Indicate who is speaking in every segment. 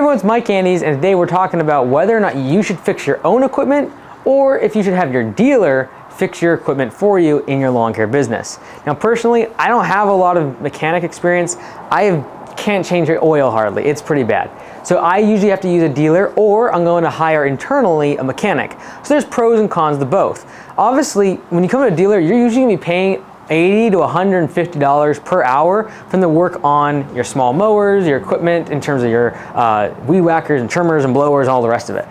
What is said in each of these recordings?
Speaker 1: everyone, it's Mike Andes, and today we're talking about whether or not you should fix your own equipment or if you should have your dealer fix your equipment for you in your lawn care business. Now personally, I don't have a lot of mechanic experience. I can't change your oil hardly, it's pretty bad. So I usually have to use a dealer, or I'm going to hire internally a mechanic. So there's pros and cons to both. Obviously, when you come to a dealer, you're usually gonna be paying $80 to $150 per hour from the work on your small mowers, your equipment in terms of your weed whackers and trimmers and blowers and all the rest of it.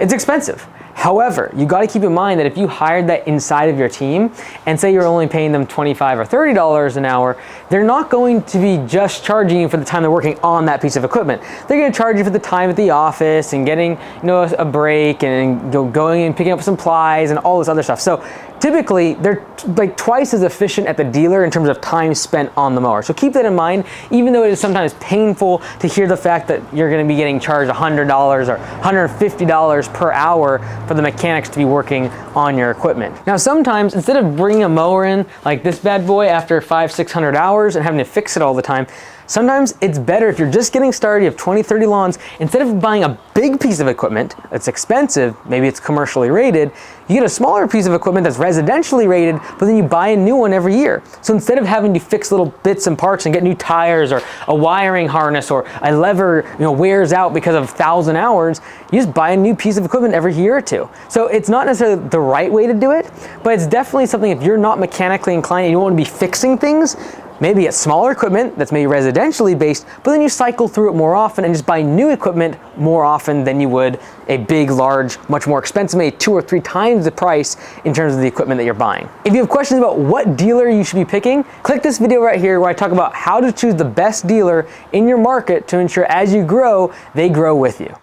Speaker 1: It's expensive. However, you got to keep in mind that if you hired that inside of your team and say you're only paying them $25 or $30 an hour, they're not going to be just charging you for the time they're working on that piece of equipment. They're going to charge you for the time at the office and getting, a break and going and picking up supplies and all this other stuff. So typically they're like twice as efficient at the dealer in terms of time spent on the mower. So keep that in mind, even though it is sometimes painful to hear the fact that you're going to be getting charged $100 or $150 per hour for the mechanics to be working on your equipment. Now sometimes instead of bringing a mower in like this bad boy after 500-600 hours and having to fix it all the time, sometimes it's better if you're just getting started, you have 20-30 lawns, instead of buying a big piece of equipment that's expensive, maybe it's commercially rated, you get a smaller piece of equipment that's residentially rated, but then you buy a new one every year. So instead of having to fix little bits and parts and get new tires or a wiring harness or a lever wears out because of 1,000 hours, you just buy a new piece of equipment every year or two. So it's not necessarily the right way to do it, but it's definitely something if you're not mechanically inclined and you don't want to be fixing things, maybe get smaller equipment that's maybe residentially based, but then you cycle through it more often and just buy new equipment more often than you would a big, large, much more expensive, maybe 2 or 3 times the price in terms of the equipment that you're buying. If you have questions about what dealer you should be picking, click this video right here where I talk about how to choose the best dealer in your market to ensure as you grow, they grow with you.